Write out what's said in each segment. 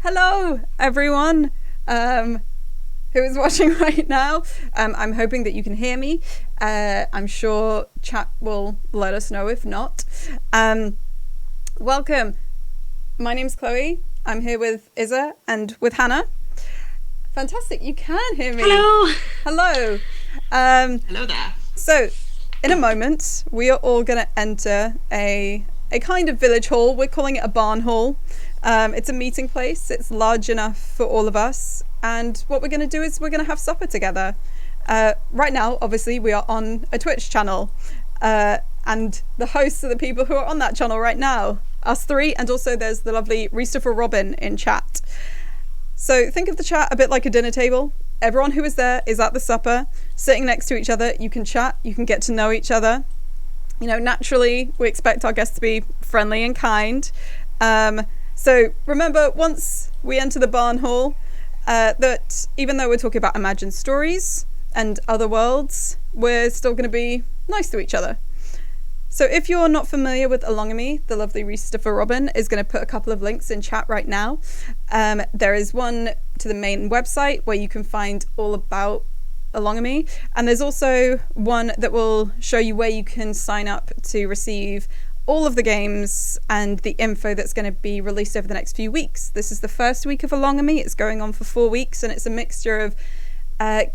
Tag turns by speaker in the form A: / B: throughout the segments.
A: Hello, everyone who is watching right now. I'm hoping that you can hear me. I'm sure chat will let us know if not. Welcome. My name's Chloe. I'm here with Izza and with Hannah. Fantastic, you can hear me.
B: Hello.
A: Hello.
B: Hello there.
A: So, in a moment, we are all going to enter a kind of village hall. We're calling it a barn hall. It's a meeting place. It's large enough for all of us. And what we're going to do is we're going to have supper together. Right now, obviously, we are on a Twitch channel. And the hosts are the people who are on that channel right now. Us three, and also there's the lovely Christopher Robin in chat. So think of the chat a bit like a dinner table. Everyone who is there is at the supper, sitting next to each other. You can chat, you can get to know each other. You know, naturally, we expect our guests to be friendly and kind. So remember, once we enter the barn hall, that even though we're talking about imagined stories and other worlds, we're still going to be nice to each other. So if you're not familiar with Alongame, the lovely Christopher Robin is going to put a couple of links in chat right now. There is one to the main website where you can find all about Alongame, and there's also one that will show you where you can sign up to receive all of the games and the info that's going to be released over the next few weeks. This is the first week of Alongame. It's going on for 4 weeks, and it's a mixture of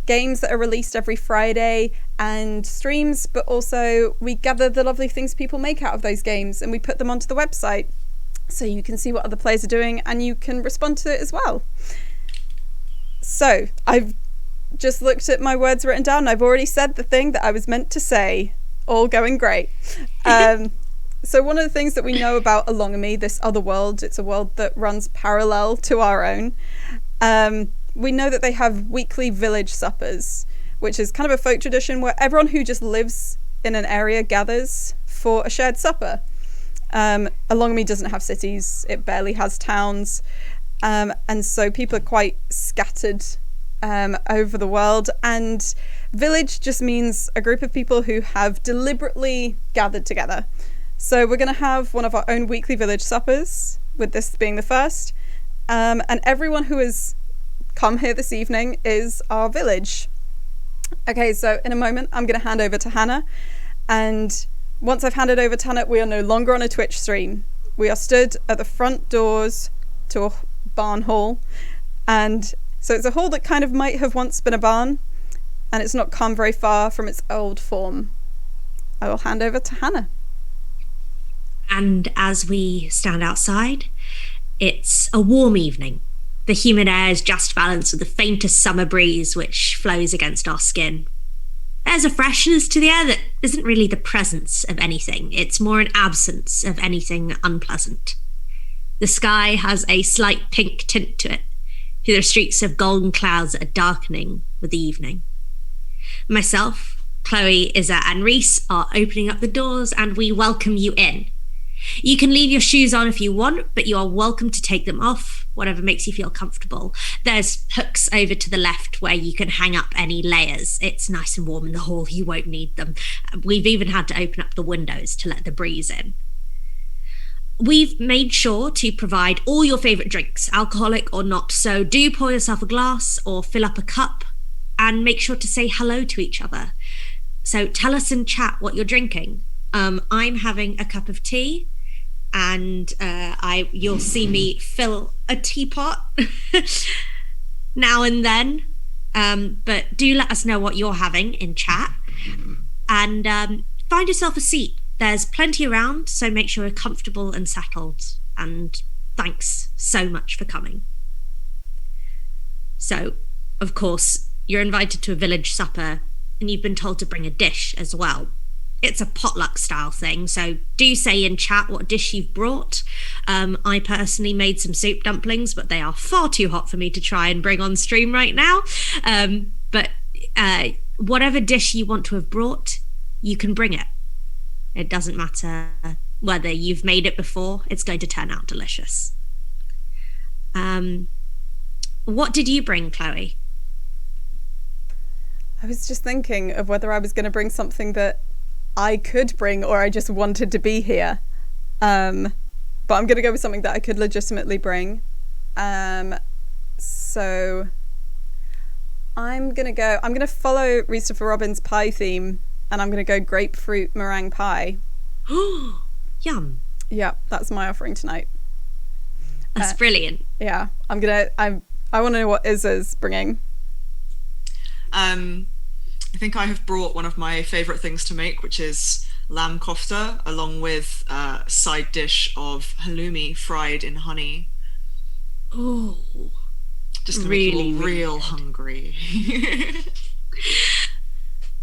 A: games that are released every Friday and streams, but also we gather the lovely things people make out of those games and we put them onto the website so you can see what other players are doing and you can respond to it as well. So I've just looked at my words written down and I've already said the thing that I was meant to say. All going great. So one of the things that we know about Alongame, this other world, it's a world that runs parallel to our own. We know that they have weekly village suppers, which is kind of a folk tradition where everyone who just lives in an area gathers for a shared supper. Alongame doesn't have cities, it barely has towns, and so people are quite scattered over the world, and village just means a group of people who have deliberately gathered together. So we're going to have one of our own weekly village suppers, with this being the first, and everyone who has come here this evening is our village. Okay, so in a moment I'm going to hand over to Hannah, and once I've handed over to Hannah, we are no longer on a Twitch stream. We are stood at the front doors to a barn hall, and so it's a hall that kind of might have once been a barn, and it's not come very far from its old form. I will hand over to Hannah.
B: And as we stand outside, it's a warm evening. The humid air is just balanced with the faintest summer breeze which flows against our skin. There's a freshness to the air that isn't really the presence of anything. It's more an absence of anything unpleasant. The sky has a slight pink tint to it, through the streaks of golden clouds that are darkening with the evening. Myself, Chloe, Izza and Reese are opening up the doors and we welcome you in. You can leave your shoes on if you want, but you are welcome to take them off, whatever makes you feel comfortable. There's hooks over to the left where you can hang up any layers. It's nice and warm in the hall, you won't need them. We've even had to open up the windows to let the breeze in. We've made sure to provide all your favourite drinks, alcoholic or not, so do pour yourself a glass or fill up a cup and make sure to say hello to each other. So tell us in chat what you're drinking. I'm having a cup of tea, and you'll see me fill a teapot now and then. But do let us know what you're having in chat, and find yourself a seat. There's plenty around, so make sure you're comfortable and settled. And thanks so much for coming. So, of course, you're invited to a village supper, and you've been told to bring a dish as well. It's a potluck style thing, so do say in chat what dish you've brought. I personally made some soup dumplings, but they are far too hot for me to try and bring on stream right now. But whatever dish you want to have brought, you can bring it. It doesn't matter whether you've made it before, it's going to turn out delicious. What did you bring, Chloe?
A: I was just thinking of whether I was going to bring something that I could bring or I just wanted to be here. But I'm going to go with something that I could legitimately bring. So I'm gonna follow Christopher Robin's pie theme, and I'm gonna go grapefruit meringue pie.
B: Yum.
A: Yeah, that's my offering tonight.
B: That's brilliant.
A: Yeah, I want to know what Izza's bringing.
C: I think I have brought one of my favourite things to make, which is lamb kofta, along with a side dish of halloumi fried in honey.
B: Oh,
C: just to
B: really,
C: make you all real hungry.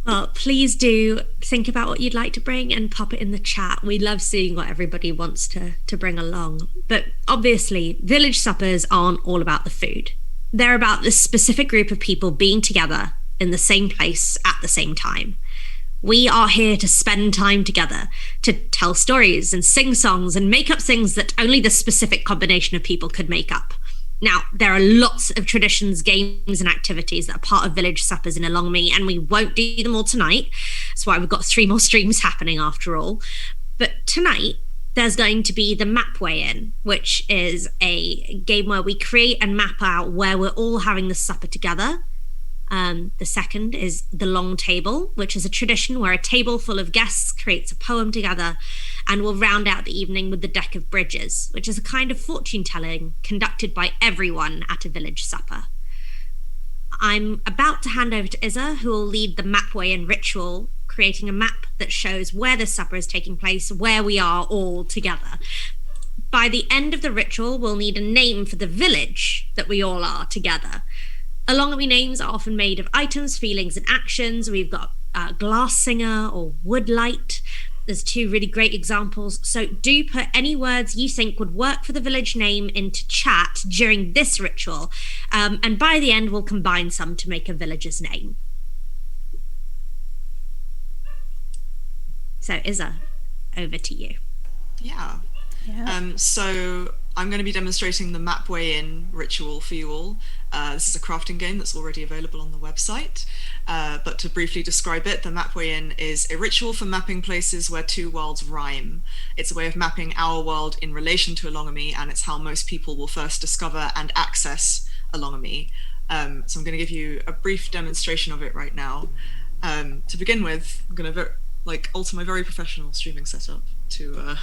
B: Well, please do think about what you'd like to bring and pop it in the chat. We love seeing what everybody wants to bring along. But obviously, village suppers aren't all about the food. They're about this specific group of people being together in the same place at the same time. We are here to spend time together, to tell stories and sing songs and make up things that only the specific combination of people could make up. Now, there are lots of traditions, games, and activities that are part of village suppers in Alongame, and we won't do them all tonight. That's why we've got 3 more streams happening after all. But tonight, there's going to be the map weigh-in, which is a game where we create and map out where we're all having the supper together. The second is the long table, which is a tradition where a table full of guests creates a poem together, and we'll round out the evening with the deck of bridges, which is a kind of fortune telling conducted by everyone at a village supper. I'm about to hand over to Izza, who will lead the map weigh-in ritual, creating a map that shows where the supper is taking place, where we are all together. By the end of the ritual, we'll need a name for the village that we all are together. Alongame names are often made of items, feelings, and actions. We've got glass singer or woodlight. There's 2 really great examples. So do put any words you think would work for the village name into chat during this ritual. And by the end, we'll combine some to make a village's name. So Izza, over to you.
C: Yeah. So I'm going to be demonstrating the map weigh-in ritual for you all. This is a crafting game that's already available on the website. But to briefly describe it, the map weigh-in is a ritual for mapping places where 2 worlds rhyme. It's a way of mapping our world in relation to Alongame, and it's how most people will first discover and access Alongame. So I'm going to give you a brief demonstration of it right now. To begin with, I'm going to alter my very professional streaming setup to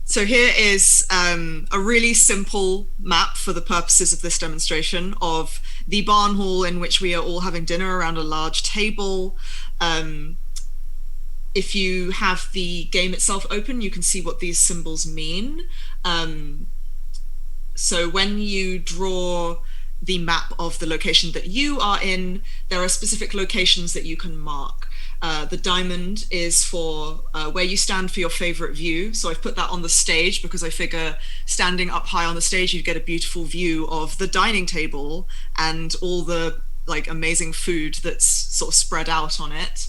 C: so here is a really simple map for the purposes of this demonstration of the barn hall in which we are all having dinner around a large table. If you have the game itself open, you can see what these symbols mean. So when you draw the map of the location that you are in, there are specific locations that you can mark. The diamond is for where you stand for your favorite view. So I've put that on the stage because I figure standing up high on the stage, you'd get a beautiful view of the dining table and all the amazing food that's sort of spread out on it.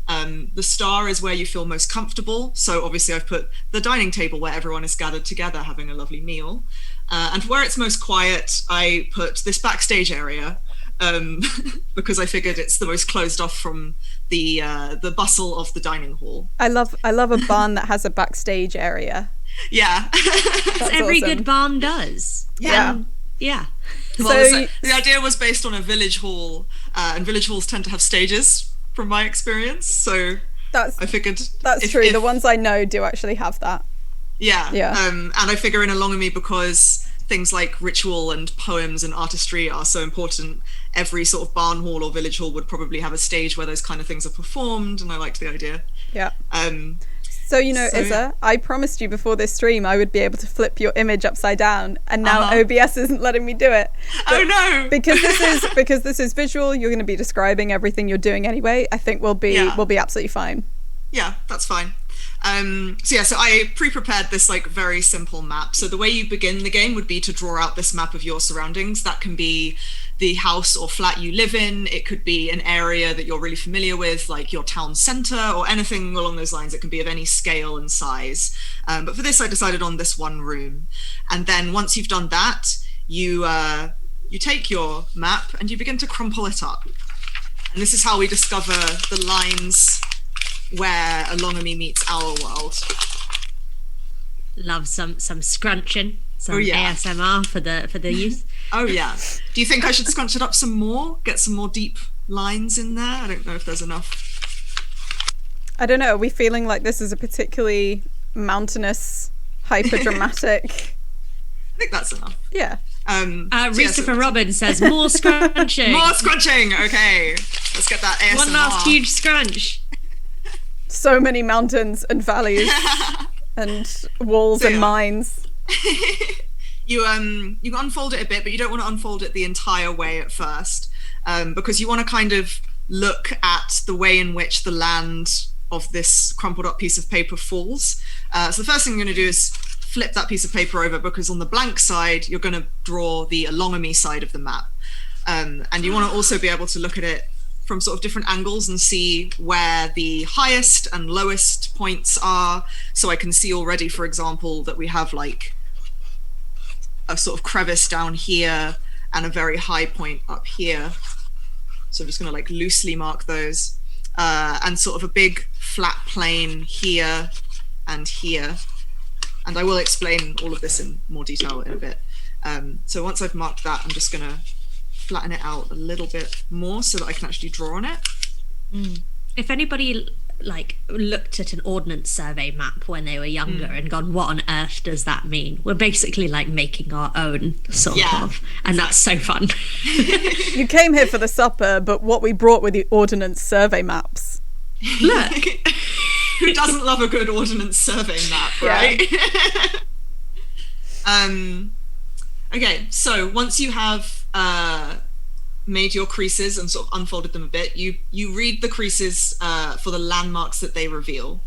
C: The star is where you feel most comfortable. So obviously I've put the dining table where everyone is gathered together having a lovely meal. And where it's most quiet, I put this backstage area. Because I figured it's the most closed off from the bustle of the dining hall. I love
A: a barn that has a backstage area.
C: Yeah.
B: Every awesome. Good barn does.
A: Yeah.
B: Yeah.
C: Well, so the idea was based on a village hall, and village halls tend to have stages from my experience. So I figured
A: that's true. The ones I know do actually have that.
C: Yeah.
A: Yeah.
C: And I figure in Alongame, because things like ritual and poems and artistry are so important, every sort of barn hall or village hall would probably have a stage where those kind of things are performed, and I liked the idea.
A: Yeah. So Izza, I promised you before this stream I would be able to flip your image upside down, and now OBS isn't letting me do it.
C: Oh no!
A: Because this is visual, you're going to be describing everything you're doing anyway. I think we'll be absolutely fine.
C: Yeah, that's fine. So I pre-prepared this very simple map. So the way you begin the game would be to draw out this map of your surroundings. That can be the house or flat you live in. It could be an area that you're really familiar with, like your town center or anything along those lines. It can be of any scale and size. But for this, I decided on this one room. And then once you've done that, you take your map and you begin to crumple it up. And this is how we discover the lines where Alongame meets our world.
B: Love some scrunching. some ASMR for the use.
C: Oh yeah. Do you think I should scrunch it up some more? Get some more deep lines in there? I don't know if there's enough.
A: I don't know. Are we feeling like this is a particularly mountainous, hyper dramatic?
C: I think that's enough.
A: Yeah.
B: Christopher Robin says more scrunching.
C: More scrunching. Okay, let's get that ASMR.
B: One last huge scrunch.
A: So many mountains and valleys and walls and mines.
C: You unfold it a bit, but you don't want to unfold it the entire way at first, because you want to kind of look at the way in which the land of this crumpled up piece of paper falls. So the first thing you're going to do is flip that piece of paper over, because on the blank side you're going to draw the Alongame side of the map, and you want to also be able to look at it from sort of different angles and see where the highest and lowest points are. So I can see already, for example, that we have like a sort of crevice down here and a very high point up here. So I'm just going to like loosely mark those, and sort of a big flat plane here and here. And I will explain all of this in more detail in a bit. So once I've marked that, I'm just going to flatten it out a little bit more so that I can actually draw on it.
B: If anybody like looked at an ordnance survey map when they were younger and gone, what on earth does that mean? We're basically like making our own sort of, and that's so fun.
A: You came here for the supper, but what we brought were the ordnance survey maps.
B: Look.
C: Who doesn't love a good ordnance survey map, right? Okay, so once you have made your creases and sort of unfolded them a bit, you read the creases for the landmarks that they reveal.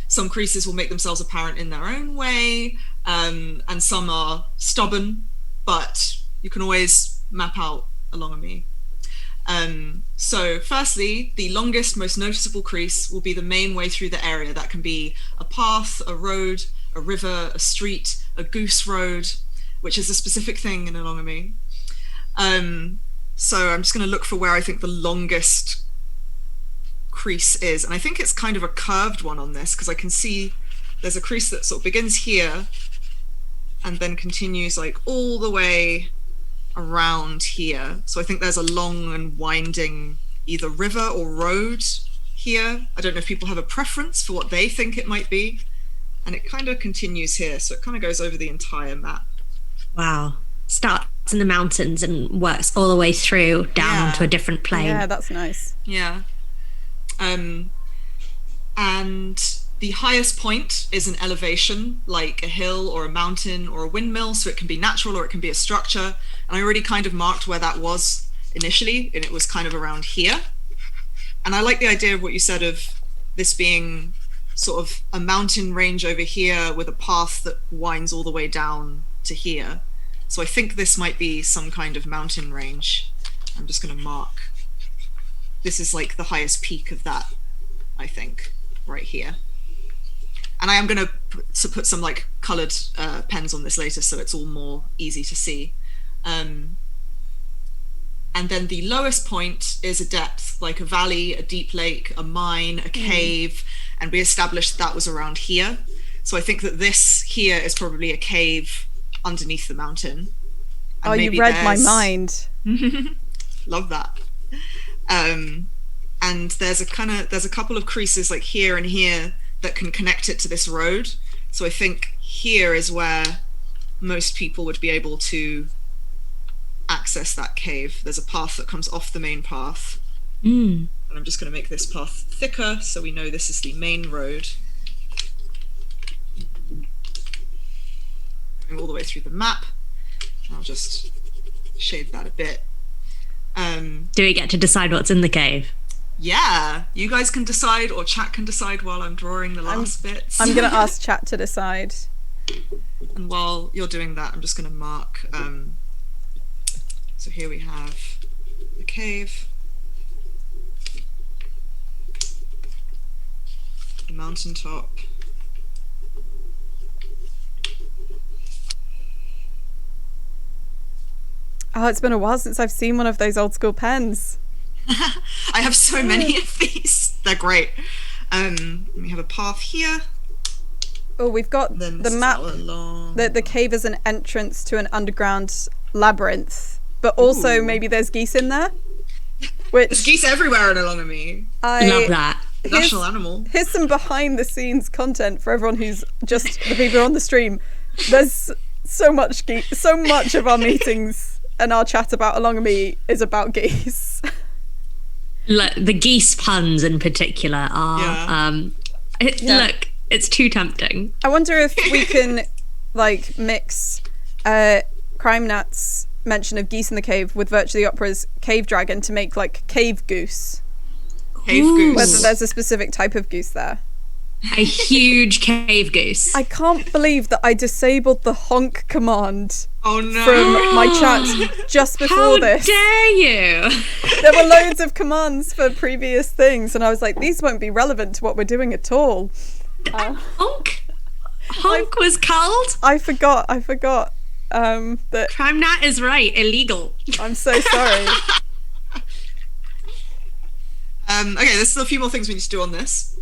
C: Some creases will make themselves apparent in their own way, and some are stubborn, but you can always map out Alongame. So firstly, the longest, most noticeable crease will be the main way through the area. That can be a path, a road, a river, a street, a goose road, which is a specific thing in Alongame. So I'm just going to look for where I think the longest crease is. And I think it's kind of a curved one on this, because I can see there's a crease that sort of begins here and then continues like all the way around here. So I think there's a long and winding either river or road here. I don't know if people have a preference for what they think it might be. And it kind of continues here. So it kind of goes over the entire map.
B: Wow. Starts in the mountains and works all the way through down onto a different plane.
A: Yeah, that's nice.
C: Yeah. And the highest point is an elevation, like a hill or a mountain or a windmill, so it can be natural or it can be a structure. And I already kind of marked where that was initially, and it was kind of around here. And I like the idea of what you said of this being sort of a mountain range over here with a path that winds all the way down to here. So I think this might be some kind of mountain range. I'm just going to mark. This is like the highest peak of that, I think, right here. And I am going to put some like colored pens on this later, so it's all more easy to see. And then the lowest point is a depth, like a valley, a deep lake, a mine, a cave, and we established that was around here. So I think that this here is probably a cave underneath the mountain. And
A: you read my mind.
C: Love that. And there's a couple of creases like here and here that can connect it to this road. So I think here is where most people would be able to access that cave. There's a path that comes off the main path. And I'm just going to make this path thicker so we know this is the main road. Going all the way through the map. I'll just shade that a bit.
B: Do we get to decide what's in the cave?
C: Yeah, you guys can decide, or chat can decide while I'm drawing the last bits.
A: I'm going to ask chat to decide.
C: And while you're doing that, I'm just going to mark. So here we have the cave, the mountaintop,
A: Oh, it's been a while since I've seen one of those old school pens.
C: I have so many of these. They're great. We have a path here.
A: Oh, we've got
C: Then
A: the
C: this is
A: map.
C: our long...
A: The cave is an entrance to an underground labyrinth, but also
C: Ooh.
A: maybe there's geese in there. Which
C: There's geese everywhere in Alongame.
B: Love that.
C: National animal.
A: Here's some behind the scenes content for everyone who's just the people on the stream. There's so much of our meetings and our chat about Alongame is about geese.
B: The geese puns in particular are look, it's too tempting.
A: I wonder if we can like mix Crime Nat's mention of geese in the cave with Virtue the Opera's cave dragon to make like cave goose.
C: Cave goose.
A: Whether there's a specific type of goose there.
B: A huge cave goose.
A: I can't believe that I disabled the honk command
C: Oh no.
A: from my chat just before
B: How
A: this.
B: dare you?
A: There were loads of commands for previous things, and I was like, these won't be relevant to what we're doing at all.
B: Honk was called.
A: I forgot that.
B: Crime Nat is right. Illegal.
A: I'm so sorry.
C: Okay, there's a few more things we need to do on this.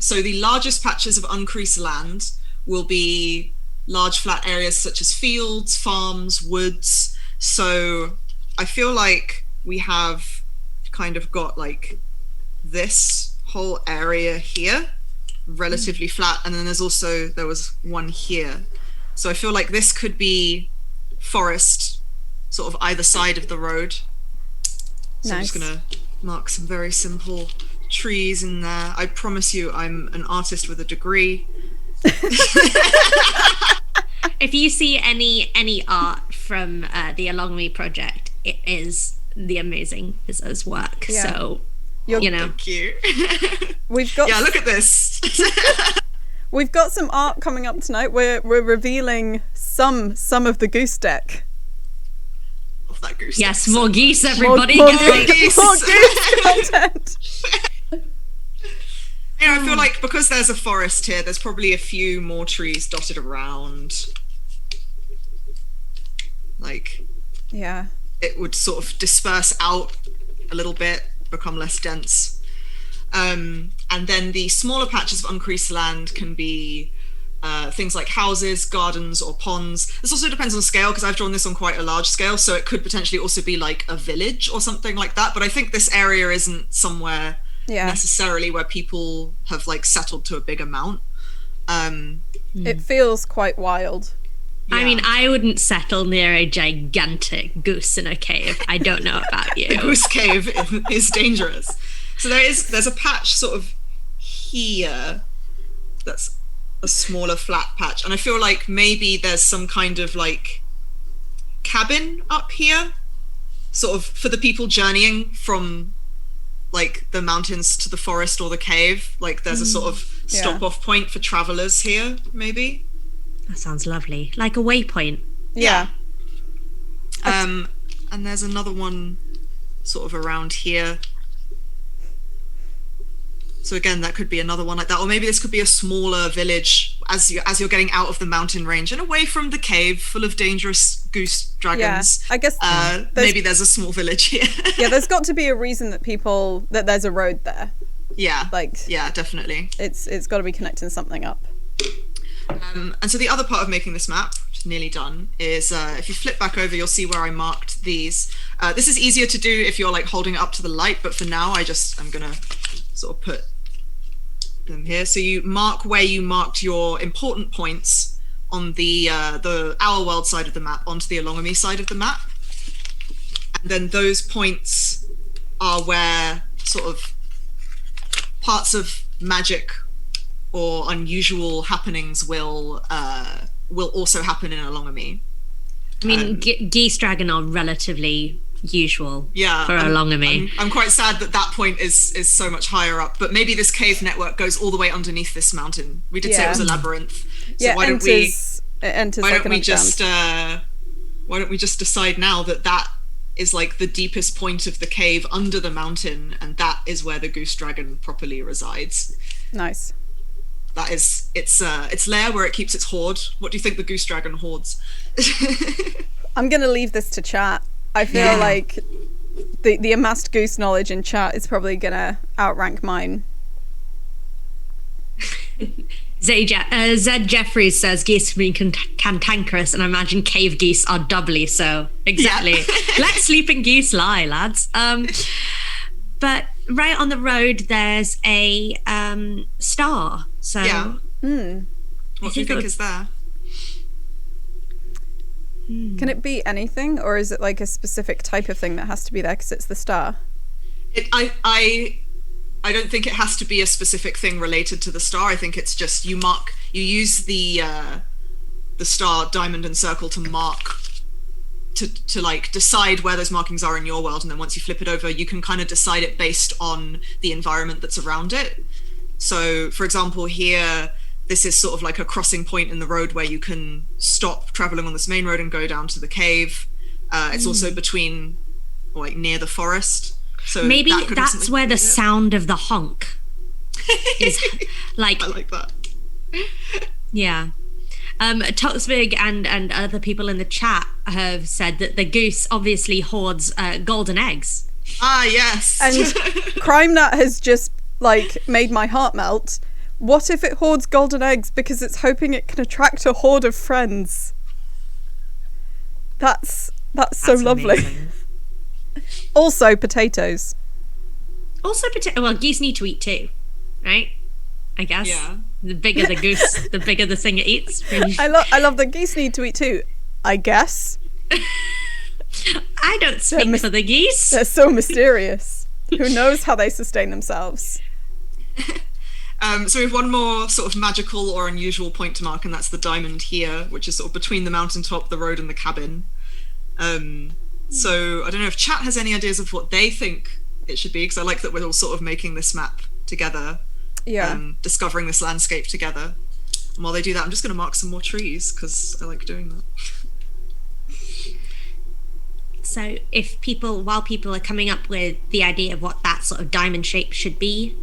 C: So the largest patches of uncreased land will be large flat areas such as fields, farms, woods. So I feel like we have kind of got like this whole area here, relatively flat, and then there was one here. So I feel like this could be forest, sort of either side of the road. So I'm just gonna mark some very simple trees in there. I promise you I'm an artist with a degree.
B: If you see any art from the Alongame project, it is the amazing Bizzo's work.
A: Yeah.
B: So
A: You're-
B: you know,
C: Thank you.
A: We've got
C: Yeah, look at this.
A: we've got some art coming up tonight. We're revealing some of the goose deck.
C: Of that goose.
B: yes, more geese, everybody.
A: More
B: Get
C: geese.
A: more goose content.
C: Yeah, I feel like because there's a forest here, there's probably a few more trees dotted around. Like,
A: Yeah.
C: it would sort of disperse out a little bit, become less dense. And then the smaller patches of uncreased land can be things like houses, gardens, or ponds. This also depends on scale, because I've drawn this on quite a large scale, so it could potentially also be like a village or something like that. But I think this area isn't somewhere necessarily where people have like settled to a big amount.
A: It feels quite wild.
B: I
C: Yeah.
B: mean, I wouldn't settle near a gigantic goose in a cave. I don't know about you.
C: The goose cave is dangerous. So there's a patch sort of here that's a smaller flat patch, and I feel like maybe there's some kind of like cabin up here, sort of for the people journeying from like the mountains to the forest or the cave. Like there's a sort of stop off point for travelers here, maybe.
B: That sounds lovely. Like a waypoint.
A: Yeah.
C: And there's another one sort of around here. So again, that could be another one like that, or maybe this could be a smaller village as you're getting out of the mountain range and away from the cave full of dangerous goose dragons.
A: I guess
C: maybe there's a small village here.
A: yeah, there's got to be a reason that there's a road there.
C: Yeah,
A: Like
C: yeah, definitely.
A: it's got to be connecting something up.
C: And so the other part of making this map, which is nearly done, is if you flip back over, you'll see where I marked these. This is easier to do if you're like holding it up to the light, but for now, I'm gonna sort of put them here. So you mark where you marked your important points on the Our World side of the map onto the Alongame side of the map, and then those points are where sort of parts of magic or unusual happenings will also happen in Alongame.
B: I mean, geese dragon are relatively usual for Alongame.
C: I'm quite sad that point is so much higher up, but maybe this cave network goes all the way underneath this mountain. We did say it was a labyrinth. So why don't we just decide now that is like the deepest point of the cave under the mountain, and that is where the goose dragon properly resides.
A: Nice.
C: That is its lair where it keeps its hoard. What do you think the goose dragon hoards?
A: I'm gonna leave this to chat. I feel like the amassed goose knowledge in chat is probably gonna outrank mine.
B: Zed Jeffries says geese can be cantankerous, and I imagine cave geese are doubly so. Exactly.
C: Yeah.
B: Let sleeping geese lie, lads. But right on the road, there's a star. So
C: Yeah. What do you think is there?
A: Can it be anything, or is it like a specific type of thing that has to be there because it's the star?
C: I don't think it has to be a specific thing related to the star. I think it's just you use the star, diamond, and circle to mark, to like decide where those markings are in your world, and then once you flip it over, you can kind of decide it based on the environment that's around it. So, for example, here, this is sort of like a crossing point in the road where you can stop traveling on this main road and go down to the cave. It's also between, or like near the forest. So
B: maybe that's where the sound of the honk is. Like,
C: I like that.
B: Yeah. Toxvig and other people in the chat have said that the goose obviously hoards golden eggs.
C: Ah, yes.
A: And CrimeNat has just like made my heart melt. What if it hoards golden eggs because it's hoping it can attract a horde of friends? That's so lovely.
B: Amazing.
A: Also potatoes.
B: Well, geese need to eat too, right? I guess.
C: Yeah.
B: The bigger the goose, the bigger the thing it eats.
A: I love that geese need to eat too, I guess.
B: I don't speak for the geese.
A: They're so mysterious. Who knows how they sustain themselves?
C: So we have one more sort of magical or unusual point to mark, and that's the diamond here, which is sort of between the mountaintop, the road, and the cabin. So I don't know if chat has any ideas of what they think it should be, because I like that we're all sort of making this map together, discovering this landscape together. And while they do that, I'm just going to mark some more trees, because I like doing that.
B: So while people are coming up with the idea of what that sort of diamond shape should be,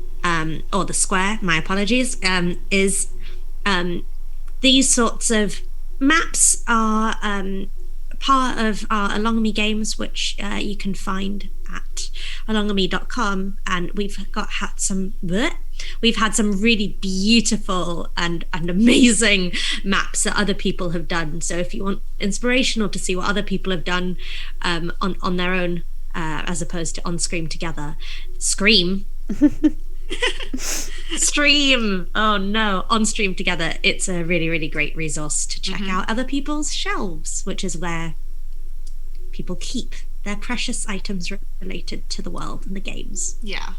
B: or the square, my apologies, these sorts of maps are part of our Alongame games, which you can find at alongame.com, and we've had some really beautiful and amazing maps that other people have done. So if you want inspirational to see what other people have done on their own, as opposed to on Stream Together, Stream on Stream Together, it's a really, really great resource to check out other people's shelves, which is where people keep their precious items related to the world and the games.
A: Yeah,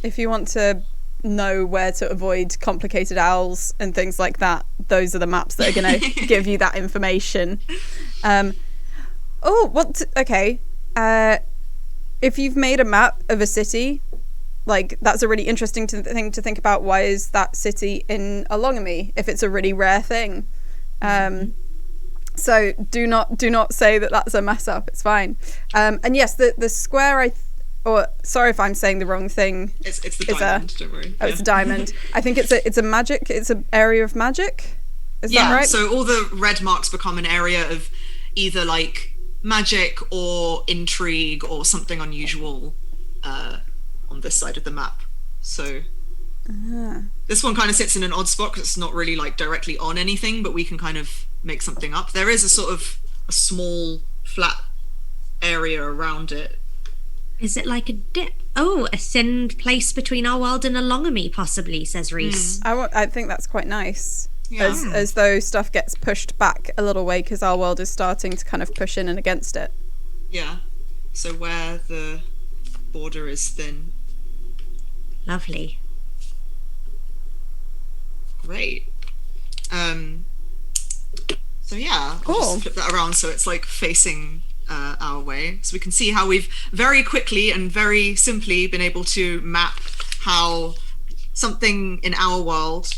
A: if you want to know where to avoid complicated owls and things like that, those are the maps that are going to give you that information. If you've made a map of a city, like, that's a really interesting thing to think about. Why is that city in Alongame if it's a really rare thing? So do not say that that's a mess up. It's fine. And yes, the square, sorry if I'm saying the wrong thing.
C: It's the diamond, don't worry.
A: Oh, it's a diamond. I think it's an area of magic. Is that right?
C: So all the red marks become an area of either like magic or intrigue or something unusual on this side of the map. So this one kind of sits in an odd spot because it's not really like directly on anything, but we can kind of make something up. There is a sort of a small flat area around it.
B: Is it like a dip? Oh, a thin place between our world and Alongame, possibly, says Reese.
A: I think that's quite nice. Yeah. As though stuff gets pushed back a little way because our world is starting to kind of push in and against it.
C: Yeah. So where the border is thin.
B: Lovely.
C: Great. So yeah,
A: cool.
C: I'll just flip that around so it's like facing our way, so we can see how we've very quickly and very simply been able to map how something in our world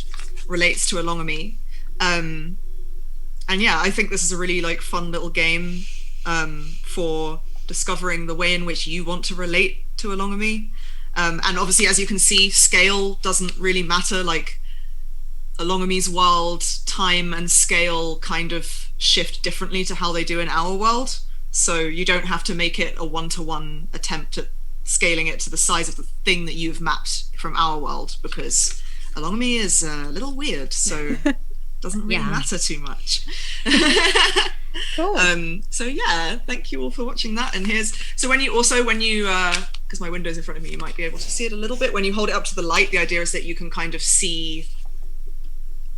C: relates to Alongame. And yeah, I think this is a really like fun little game for discovering the way in which you want to relate to Alongame. And obviously, as you can see, scale doesn't really matter. Like, Alongame's world, time and scale kind of shift differently to how they do in our world. So you don't have to make it a one-to-one attempt at scaling it to the size of the thing that you've mapped from our world, because Alongame is a little weird, so doesn't really matter too much.
A: Cool.
C: So yeah, thank you all for watching that. And when you because my window's in front of me, you might be able to see it a little bit. When you hold it up to the light, the idea is that you can kind of see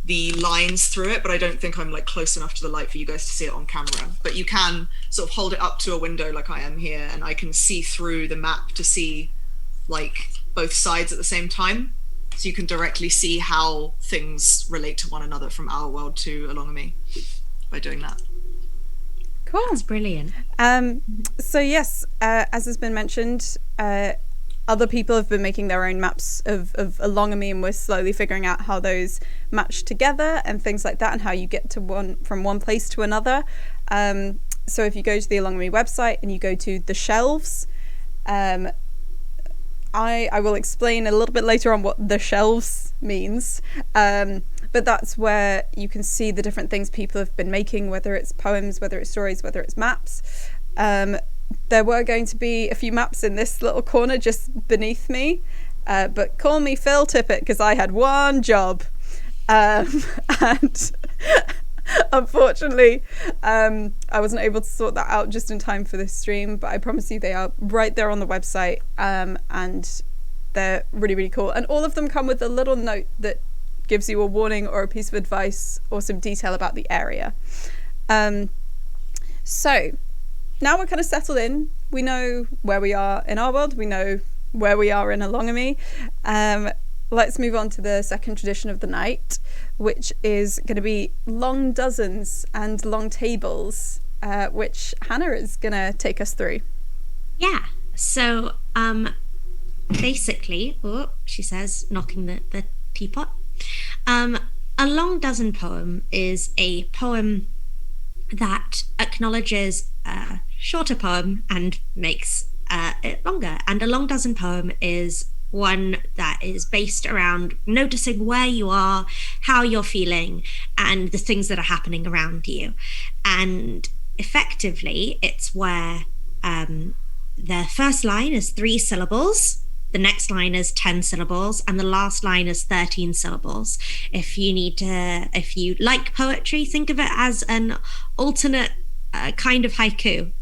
C: the lines through it, but I don't think I'm like close enough to the light for you guys to see it on camera. But you can sort of hold it up to a window like I am here, and I can see through the map to see like both sides at the same time. So you can directly see how things relate to one another from our world to Alongame by doing that.
A: Cool.
B: That's brilliant.
A: So yes, as has been mentioned, other people have been making their own maps of Alongame, and we're slowly figuring out how those match together and things like that, and how you get to from one place to another. So if you go to the Alongame website and you go to the shelves, I will explain a little bit later on what the shelves means, but that's where you can see the different things people have been making, whether it's poems, whether it's stories, whether it's maps. There were going to be a few maps in this little corner just beneath me, but call me Phil Tippett because I had one job, and unfortunately I wasn't able to sort that out just in time for this stream, but I promise you they are right there on the website, and they're really, really cool, and all of them come with a little note that gives you a warning or a piece of advice or some detail about the area. So now we're kind of settled in, we know where we are in our world, we know where we are in Alongame. Let's move on to the second tradition of the night, which is going to be long dozens and long tables, which Hannah is going to take us through.
B: Yeah. So basically, she says, knocking the teapot. A long dozen poem is a poem that acknowledges a shorter poem and makes it longer. And a long dozen poem is one that is based around noticing where you are, how you're feeling, and the things that are happening around you. And effectively, it's where the first line is 3 syllables, the next line is 10 syllables, and the last line is 13 syllables. If you like poetry, think of it as an alternate kind of haiku.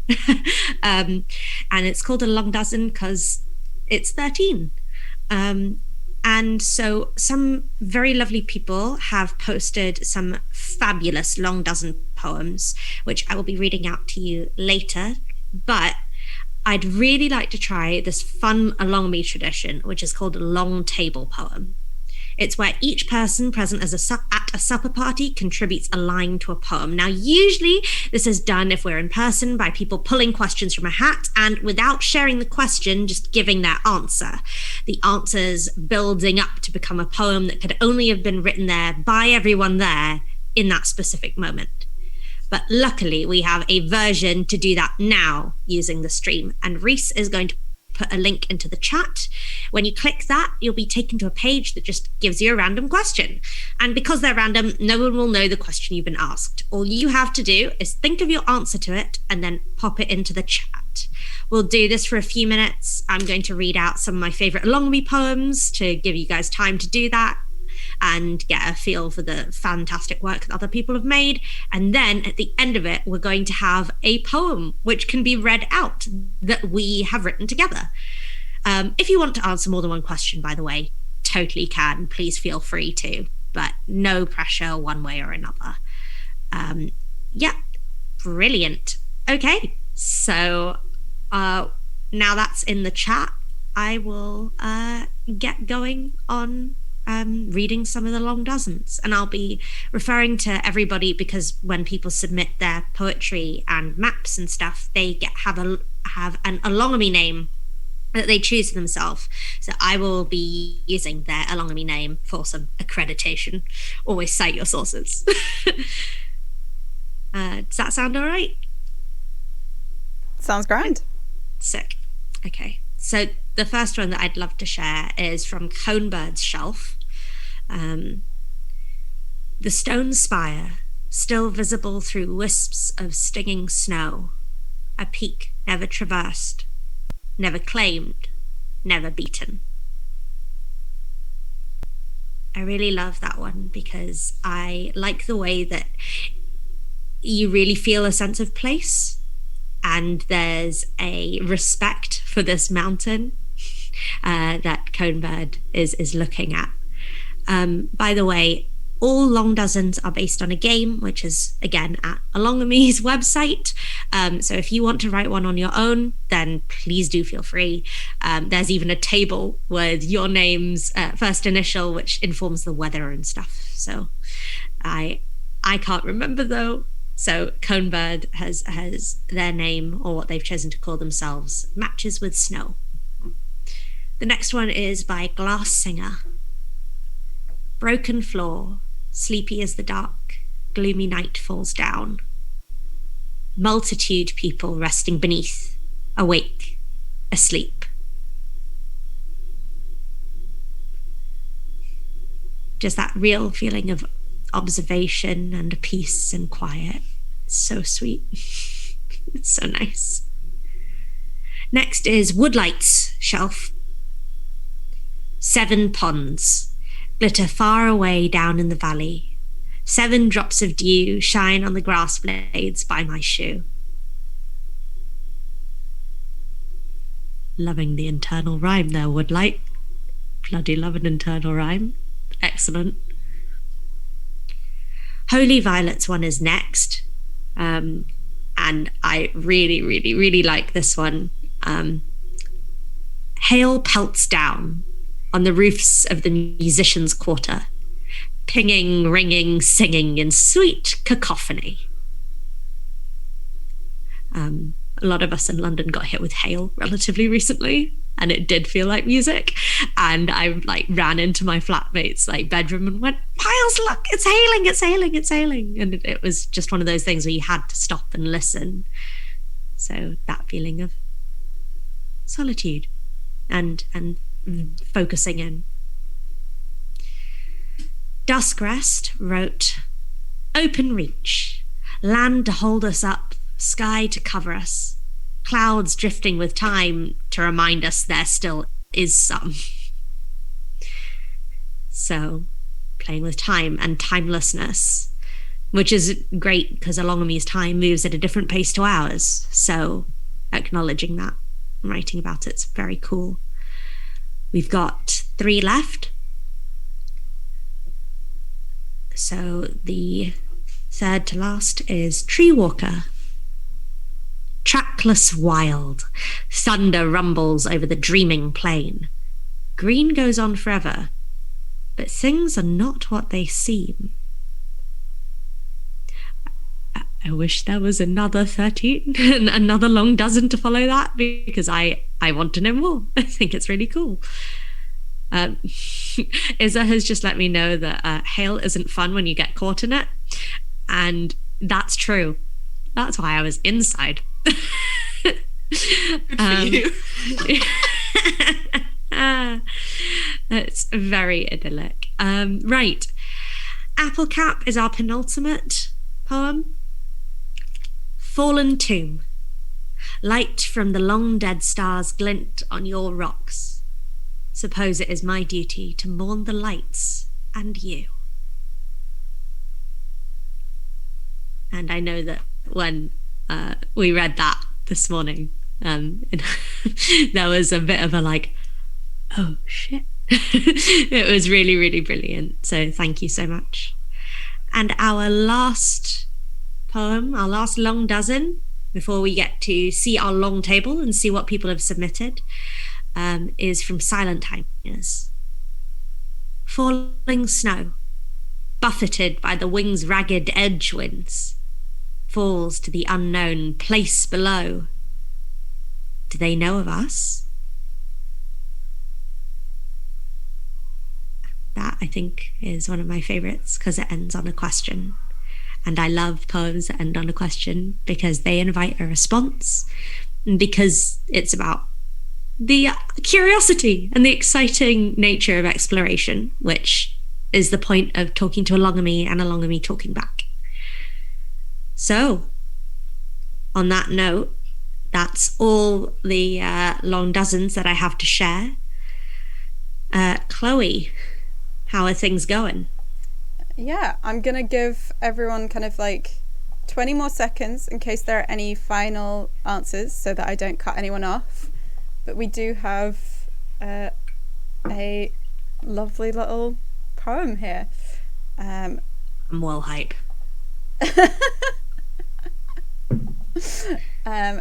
B: And it's called a long dozen because it's 13. And so some very lovely people have posted some fabulous long dozen poems, which I will be reading out to you later. But I'd really like to try this fun Alongame tradition, which is called a long table poem. It's where each person present at a supper party contributes a line to a poem. Now, usually this is done if we're in person by people pulling questions from a hat and without sharing the question, just giving their answer. The answers building up to become a poem that could only have been written there by everyone there in that specific moment. But luckily, we have a version to do that now using the stream. And Reese is going to put a link into the chat. When you click that, you'll be taken to a page that just gives you a random question. And because they're random, no one will know the question you've been asked. All you have to do is think of your answer to it and then pop it into the chat. We'll do this for a few minutes. I'm going to read out some of my favorite Alongame poems to give you guys time to do that and get a feel for the fantastic work that other people have made. And then at the end of it, we're going to have a poem which can be read out that we have written together. If you want to answer more than one question, by the way, totally can. Please feel free to, but no pressure one way or another. Yeah, brilliant. Okay, so now that's in the chat, I will get going on reading some of the long dozens, and I'll be referring to everybody because when people submit their poetry and maps and stuff, they have an Alongame name that they choose for themselves. So I will be using their Alongame name for some accreditation. Always cite your sources. Does that sound all right?
A: Sounds grand.
B: Sick. Okay. So the first one that I'd love to share is from Conebird's Shelf. The stone spire, still visible through wisps of stinging snow, a peak never traversed, never claimed, never beaten. I really love that one because I like the way that you really feel a sense of place, and there's a respect for this mountain that Conebird is looking at. By the way, all long dozens are based on a game, which is, again, at Alongame's website. So if you want to write one on your own, then please do feel free. There's even a table with your name's first initial, which informs the weather and stuff. So I can't remember, though. So Conebird has their name, or what they've chosen to call themselves, matches with snow. The next one is by Glass Singer. Broken floor, sleepy as the dark, gloomy night falls down. Multitude people resting beneath, awake, asleep. Just that real feeling of observation and peace and quiet. It's so sweet. It's so nice. Next is Woodlight's shelf. 7 ponds glitter far away down in the valley. 7 drops of dew shine on the grass blades by my shoe. Loving the internal rhyme there, Woodlight. Bloody love an internal rhyme. Excellent. Holy Violet's one is next. And I really, really, really like this one. Hail pelts down on the roofs of the musicians' quarter, pinging, ringing, singing in sweet cacophony. A lot of us in London got hit with hail relatively recently, and it did feel like music. And I ran into my flatmate's bedroom and went, "Miles, look, it's hailing, it's hailing, it's hailing." And it was just one of those things where you had to stop and listen. So that feeling of solitude and focusing in. Duskrest wrote, "Open reach, land to hold us up, sky to cover us, clouds drifting with time to remind us there still is some." So playing with time and timelessness, which is great because Alongame's time moves at a different pace to ours. So acknowledging that and writing about it's very cool. We've got 3 left. So the third to last is Tree Walker. Trackless wild, thunder rumbles over the dreaming plain. Green goes on forever, but things are not what they seem. I wish there was another 13, another long dozen to follow that, because I want to know more. I think it's really cool. Izza has just let me know that hail isn't fun when you get caught in it. And that's true. That's why I was inside.
C: Good for you.
B: It's very idyllic. Right. Applecap is our penultimate poem. Fallen tomb. Light from the long dead stars glint on your rocks. Suppose it is my duty to mourn the lights and you. And I know that when we read that this morning, there was a bit of a oh shit. It was really, really brilliant. So thank you so much. And our last poem, our last long dozen, before we get to see our long table and see what people have submitted, is from Silent Hyenas. Falling snow, buffeted by the wing's ragged edge winds, falls to the unknown place below. Do they know of us? That, I think, is one of my favorites because it ends on a question. And I love poems that end on a question because they invite a response, and because it's about the curiosity and the exciting nature of exploration, which is the point of talking to Alongame and Alongame talking back. So, on that note, that's all the long dozens that I have to share. Chloe, How are things going?
A: Yeah, I'm going to give everyone kind of like 20 more seconds in case there are any final answers so that I don't cut anyone off. But we do have a lovely little poem here.
B: I'm well hype.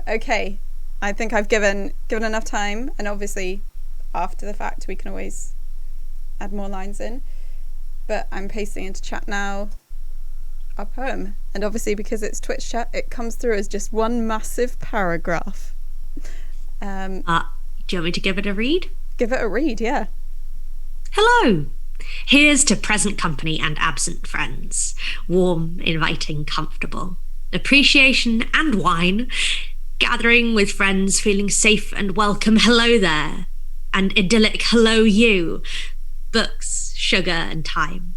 A: Okay, I think I've given enough time, and obviously after the fact we can always add more lines in. But I'm pasting into chat now our poem, and obviously because it's Twitch chat, it comes through as just one massive paragraph.
B: Do you want me to give it a read?
A: Give it a read, yeah.
B: Hello. Here's to present company and absent friends. Warm, inviting, comfortable. Appreciation and wine. Gathering with friends, feeling safe and welcome. Hello there. And idyllic hello you. Books, sugar and time.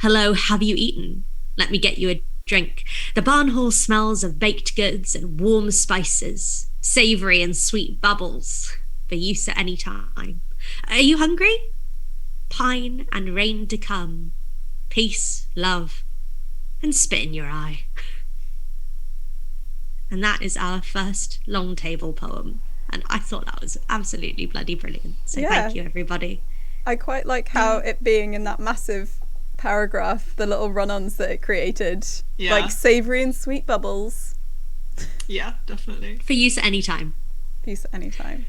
B: Hello, have you eaten? Let me get you a drink. The barn hall smells of baked goods and warm spices. Savoury and sweet bubbles. For use at any time. Are you hungry? Pine and rain to come. Peace, love, and spit in your eye. And that is our first long table poem. And I thought that was absolutely bloody brilliant. So Thank you, everybody.
A: I quite like how it being in that massive paragraph, the little run-ons that it created.
C: Yeah.
A: Like savoury and sweet bubbles.
C: Yeah, definitely.
B: For use at any time.
A: For use at any time.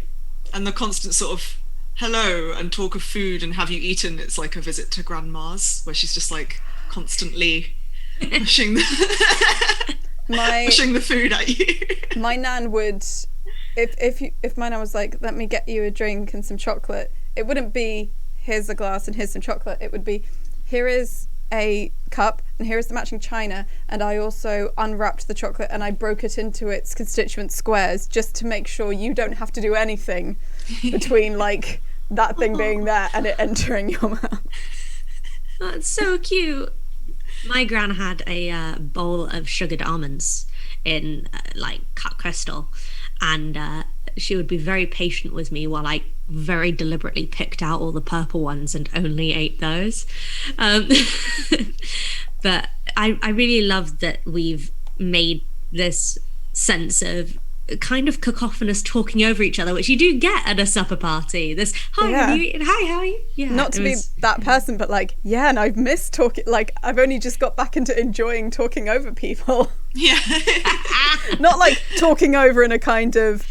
C: And the constant sort of hello and talk of food and have you eaten, it's like a visit to grandma's where she's just like constantly pushing pushing the food at you.
A: My nan would, if my nan was like, let me get you a drink and some chocolate, it wouldn't be here's a glass and here's some chocolate. It would be here is a cup and here is the matching china, and I also unwrapped the chocolate and I broke it into its constituent squares just to make sure you don't have to do anything between like that thing being there and it entering your mouth.
B: That's so cute. My gran had a bowl of sugared almonds in like cut crystal, and she would be very patient with me while I very deliberately picked out all the purple ones and only ate those. But I really love that we've made this sense of kind of cacophonous talking over each other, which you do get at a supper party. This hi, have you eaten? Hi, how are you? Yeah,
A: not to be that person, but like, yeah, and I've missed talking. Like, I've only just got back into enjoying talking over people.
C: Yeah.
A: Not like talking over in a kind of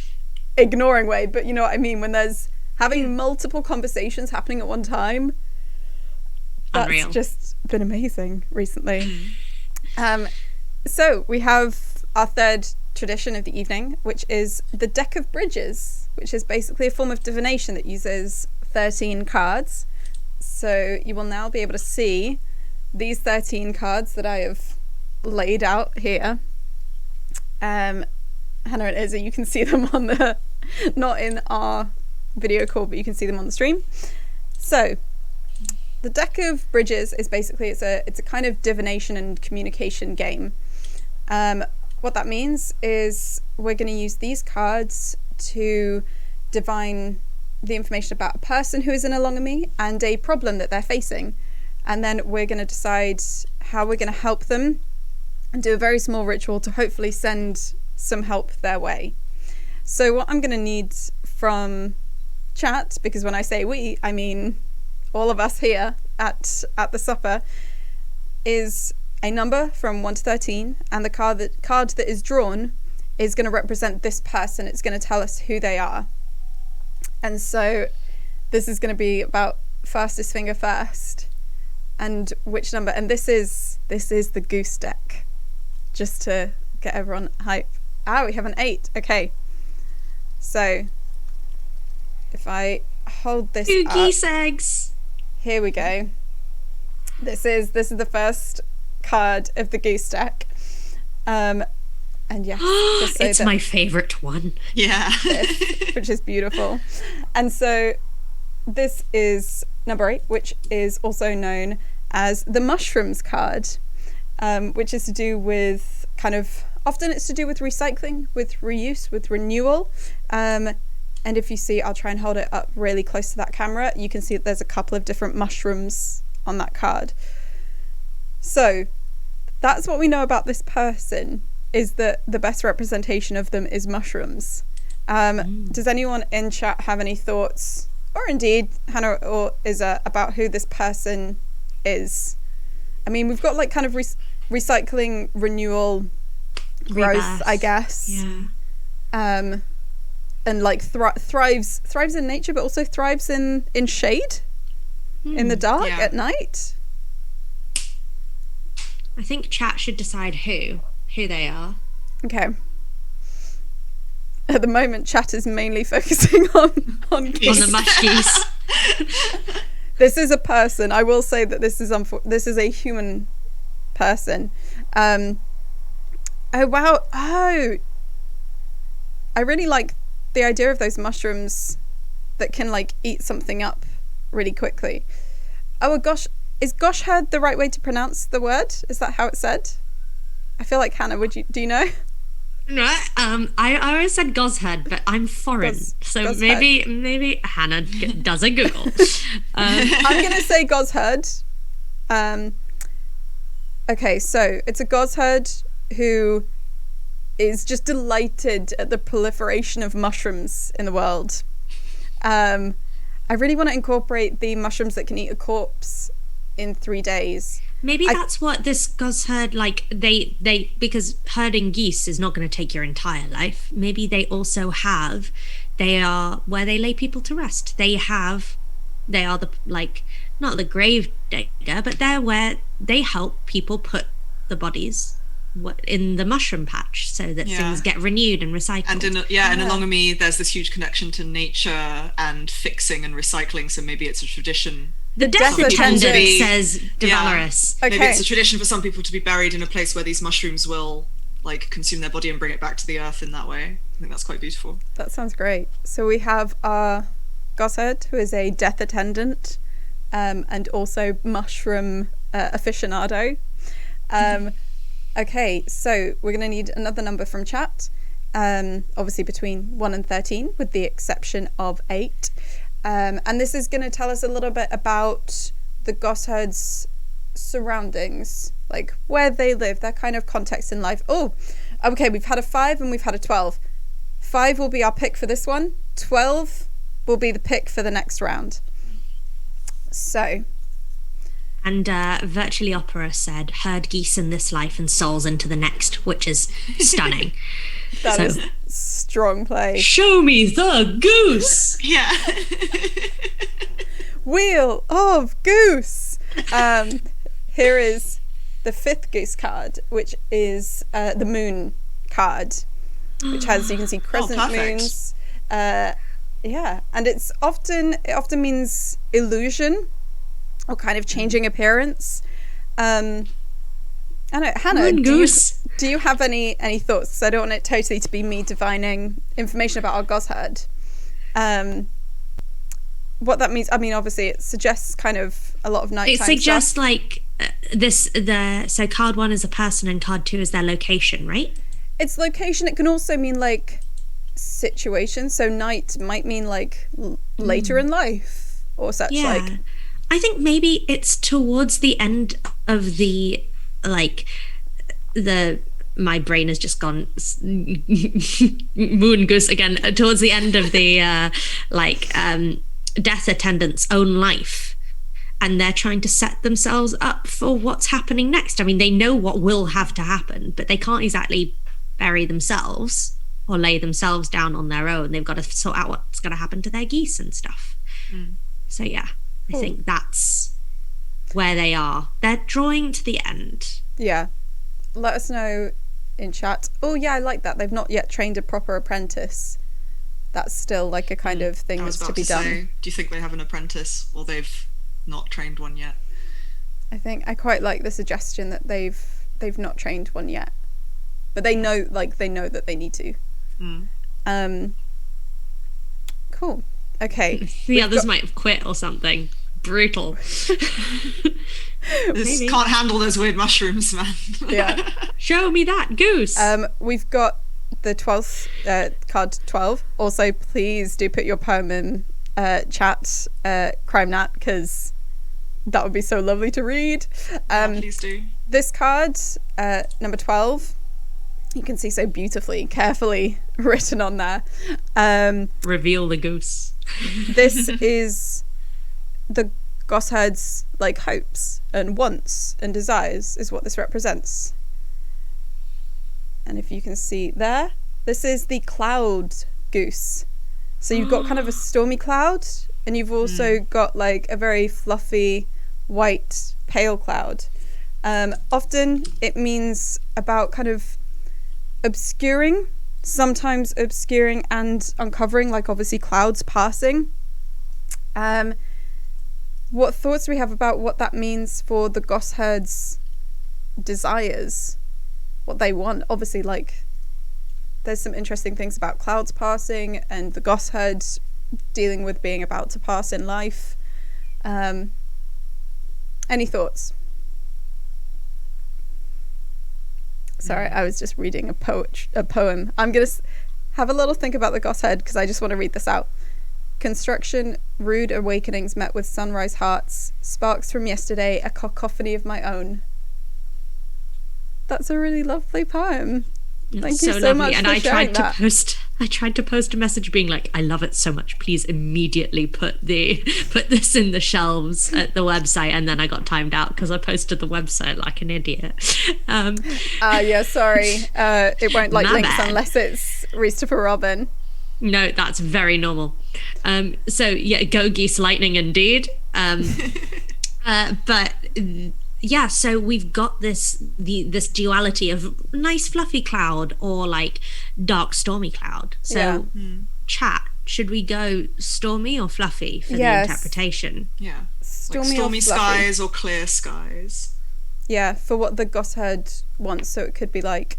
A: ignoring way, but you know what I mean, when there's having multiple conversations happening at one time. That's
B: Unreal.
A: Just been amazing recently. So we have our third tradition of the evening, which is the deck of bridges, which is basically a form of divination that uses 13 cards. So you will now be able to see these 13 cards that I have laid out here. Hannah and Izzy, you can see them on the, not in our video call, but you can see them on the stream. So the deck of bridges is basically, it's a kind of divination and communication game. What that means is we're going to use these cards to divine the information about a person who is in Alongame and a problem that they're facing, and then we're going to decide how we're going to help them and do a very small ritual to hopefully send some help their way. So what I'm going to need from chat, because when I say we, I mean all of us here at the supper, is a number from 1 to 13, and the card that is drawn is going to represent this person. It's going to tell us who they are. And so this is going to be about fastest finger first and which number. And this is the goose deck, just to get everyone hype. We have an 8. Okay, so if I hold this
B: Two
A: up,
B: geese eggs.
A: Here we go. This is the first card of the goose deck. And yes, just so
B: it's my favorite one.
C: Yeah.
A: which is beautiful. And so this is number 8, which is also known as the mushrooms card, which is to do with often it's to do with recycling, with reuse, with renewal. And if you see, I'll try and hold it up really close to that camera. You can see that there's a couple of different mushrooms on that card. So that's what we know about this person, is that the best representation of them is mushrooms. Does anyone in chat have any thoughts, or indeed Hannah or Isa, about who this person is? I mean, we've got like kind of recycling, renewal, growth,
B: Rebirth.
A: I guess.
B: Yeah.
A: And like thrives in nature, but also thrives in shade, in the dark, at night.
B: I think chat should decide who they are.
A: Okay. At the moment, chat is mainly focusing on geese.
B: On the mush geese.
A: This is a person. I will say that this is a human person. Oh wow! Oh, I really like the idea of those mushrooms that can like eat something up really quickly. Oh gosh, is gosherd the right way to pronounce the word? Is that how it's said? I feel like Hannah. Do you know?
B: No, I always said gosherd, but I'm foreign, so maybe Hannah does a Google.
A: I'm gonna say gosherd. Okay, so it's a gosherd who is just delighted at the proliferation of mushrooms in the world. I really want to incorporate the mushrooms that can eat a corpse in 3 days.
B: Maybe that's what this gosherd, like, they because herding geese is not going to take your entire life. Maybe they also they are where they lay people to rest. They are the, like, not the grave digger, but they're where they help people put the bodies in the mushroom patch so that things get renewed and recycled. And
C: in Alongame, there's this huge connection to nature and fixing and recycling, so maybe it's a tradition.
B: The death attendant says Devalorous.
A: Okay.
C: Maybe it's a tradition for some people to be buried in a place where these mushrooms will like consume their body and bring it back to the earth in that way. I think that's quite beautiful.
A: That sounds great. So we have our gosherd, who is a death attendant, and also mushroom aficionado. Okay, so we're going to need another number from chat, obviously between 1 and 13, with the exception of 8. And this is going to tell us a little bit about the gosherd's surroundings, like where they live, their kind of context in life. Oh, okay, we've had a 5 and we've had a 12. 5 will be our pick for this one. 12 will be the pick for the next round. So.
B: And Virtually Opera said, herd geese in this life and souls into the next, which is stunning.
A: That is strong play.
B: Show me the goose!
C: Yeah.
A: Wheel of Goose! Here is the 5th goose card, which is the moon card, which has, you can see, crescent moons. Yeah, and it often means illusion or kind of changing appearance. I don't know, Hannah, do you have any thoughts? So I don't want it totally to be me divining information about our gosherd. What that means, I mean, obviously it suggests kind of a lot of nighttime stuff.
B: It suggests like so card 1 is a person and card 2 is their location, right?
A: It's location. It can also mean like situation. So night might mean like later in life or such.
B: Yeah.
A: Like,
B: I think maybe it's towards the end of the, like, my brain has just gone moon goose again, towards the end of the death attendant's own life, and they're trying to set themselves up for what's happening next. I mean, they know what will have to happen, but they can't exactly bury themselves or lay themselves down on their own. They've got to sort out what's going to happen to their geese and stuff. So yeah, I think that's where they are. They're drawing to the end.
A: Yeah. Let us know in chat. Oh yeah, I like that. They've not yet trained a proper apprentice. That's still like a kind of thing that's to be done.
C: Say, do you think they have an apprentice or they've not trained one yet?
A: I think I quite like the suggestion that they've not trained one yet, but they know that they need to. Cool. Okay.
B: The others might have quit or something. Brutal.
C: This can't handle those weird mushrooms, man.
A: Yeah.
B: Show me that goose.
A: We've got the 12th card 12. Also, please do put your poem in chat, Crime Nat, because That would be so lovely to read.
C: Please do.
A: This card, number 12, you can see so beautifully, carefully written on there.
B: Reveal the goose.
A: This is the gosherd's like hopes and wants and desires is what this represents. And if you can see there, this is the cloud goose. So you've got kind of a stormy cloud, and you've also got like a very fluffy white pale cloud. Often it means about kind of obscuring, sometimes obscuring and uncovering, like obviously clouds passing. What thoughts do we have about what that means for the gosherd's desires, what they want? Obviously, like, there's some interesting things about clouds passing and the gosherd dealing with being about to pass in life. Any thoughts? Sorry, I was just reading a poem. I'm going to have a little think about the gosherd because I just want to read this out. Construction, rude awakenings met with sunrise hearts, sparks from yesterday, a cacophony of my own. That's a really lovely poem. Thank you so much.
B: And
A: I tried
B: to post a message being like, I love it so much. Please immediately put this in the shelves at the website. And then I got timed out because I posted the website like an idiot.
A: Yeah, sorry. It won't like links
B: bad.
A: unless it's Christopher Robin.
B: No, that's very normal. So yeah, go geese lightning indeed. But yeah, so we've got this duality of nice fluffy cloud or like dark stormy cloud. So chat, should we go stormy or fluffy for the interpretation?
C: Yeah.
A: Stormy
C: like skies or clear skies.
A: Yeah, for what the gosherd wants. So it could be like,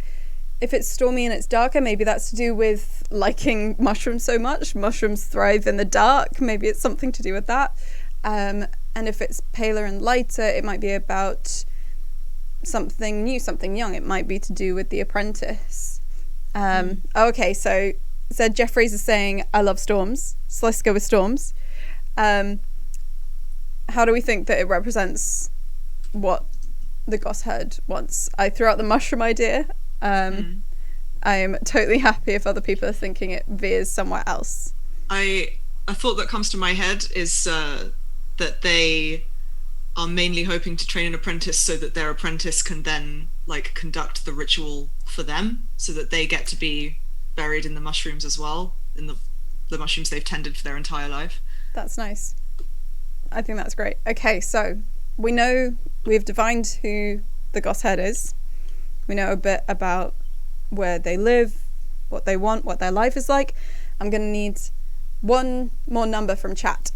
A: if it's stormy and it's darker, maybe that's to do with liking mushrooms so much. Mushrooms thrive in the dark. Maybe it's something to do with that. And if it's paler and lighter, it might be about something new, something young. It might be to do with The Apprentice. Okay, so Jeffries is saying, I love storms. So let's go with storms. How do we think that it represents what the gosherd wants? I threw out the mushroom idea. I am totally happy if other people are thinking it veers somewhere else.
C: A thought that comes to my head is that they are mainly hoping to train an apprentice so that their apprentice can then like conduct the ritual for them, so that they get to be buried in the mushrooms as well, in the mushrooms they've tended for their entire life.
A: That's nice. I think that's great. Okay, so we've divined who the gosherd is. We know a bit about where they live, what they want, what their life is like. I'm going to need one more number from chat.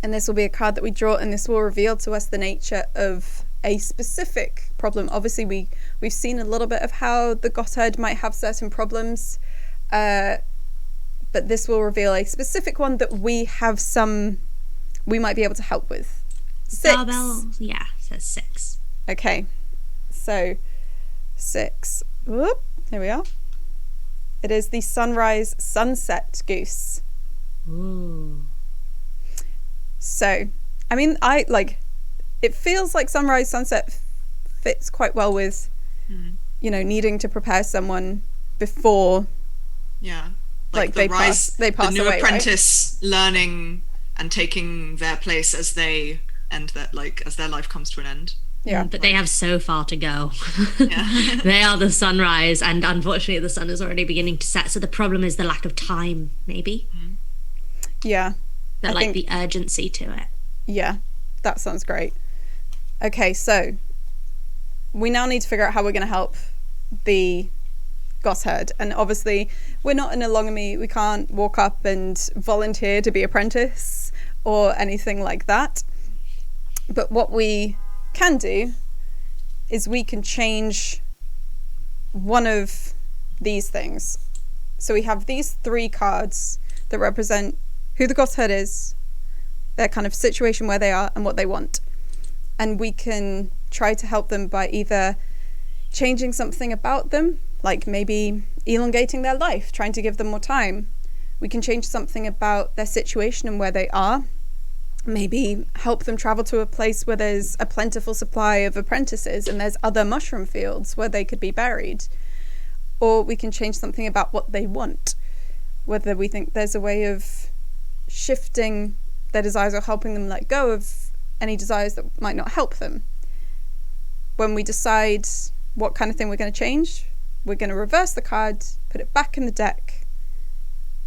A: And this will be a card that we draw, and this will reveal to us the nature of a specific problem. Obviously, we've seen a little bit of how the gosherd might have certain problems, but this will reveal a specific one that we might be able to help with. 6.
B: Barbell, yeah, says 6.
A: Okay, so 6. Whoop, here we are. It is the sunrise sunset goose.
B: Ooh.
A: So, I mean, it feels like sunrise sunset fits quite well with, needing to prepare someone before.
C: Yeah.
A: Like they pass away,
C: the new apprentice learning and taking their place as they end as their life comes to an end.
A: Yeah.
B: But they have so far to go.
C: Yeah.
B: They are the sunrise, and unfortunately the sun is already beginning to set. So the problem is the lack of time, maybe.
A: Yeah.
B: But like the urgency to it.
A: Yeah, that sounds great. Okay, so we now need to figure out how we're going to help the gosherd. And obviously, we're not in Alongame. We can't walk up and volunteer to be apprentice or anything like that. But what we can do is we can change one of these things. So we have these 3 cards that represent who the gosherd is, their kind of situation where they are, and what they want. And we can try to help them by either changing something about them, like maybe elongating their life, trying to give them more time. We can change something about their situation and where they are. maybe help them travel to a place where there's a plentiful supply of apprentices and there's other mushroom fields where they could be buried. Or we can change something about what they want, whether we think there's a way of shifting their desires or helping them let go of any desires that might not help them. When we decide what kind of thing we're going to change, we're going to reverse the card, put it back in the deck,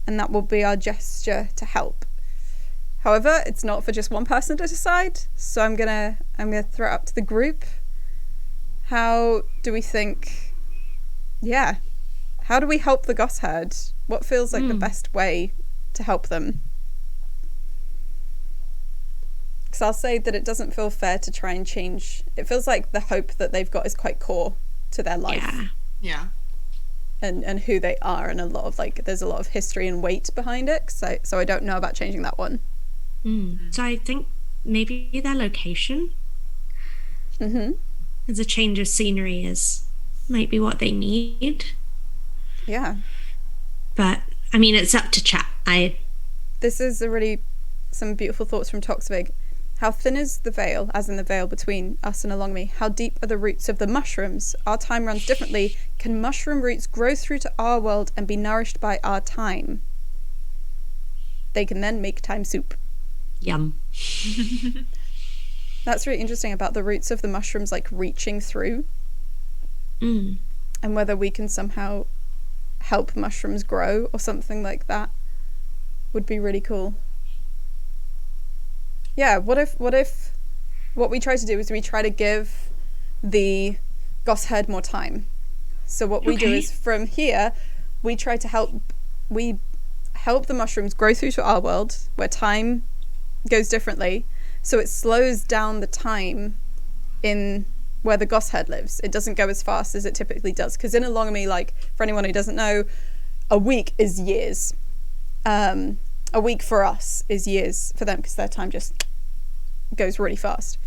A: and that will be our gesture to help. However, it's not for just one person to decide, so I'm gonna throw it up to the group. How do we think? Yeah, how do we help the gosherd? What feels like the best way to help them? Because I'll say that it doesn't feel fair to try and change. It feels like the hope that they've got is quite core to their life.
C: Yeah.
A: And who they are, and there's a lot of history and weight behind it. So I don't know about changing that one.
B: So I think maybe their location. As a change of scenery might be what they need.
A: Yeah.
B: But I mean, it's up to chat.
A: This is some beautiful thoughts from Toxvig. How thin is the veil, as in the veil between us and Alongame? How deep are the roots of the mushrooms? Our time runs differently. Can mushroom roots grow through to our world and be nourished by our time? They can then make time soup.
B: Yum.
A: That's really interesting about the roots of the mushrooms, like reaching through. And whether we can somehow help mushrooms grow or something like that would be really cool. Yeah, what if what we try to do is we try to give the gosherd more time. So what we do is from here we try to help the mushrooms grow through to our world where time goes differently, so it slows down the time in where the gosherd lives. It doesn't go as fast as it typically does, because in Alongame, like, for anyone who doesn't know, a week is years. A week for us is years for them, because their time just goes really fast.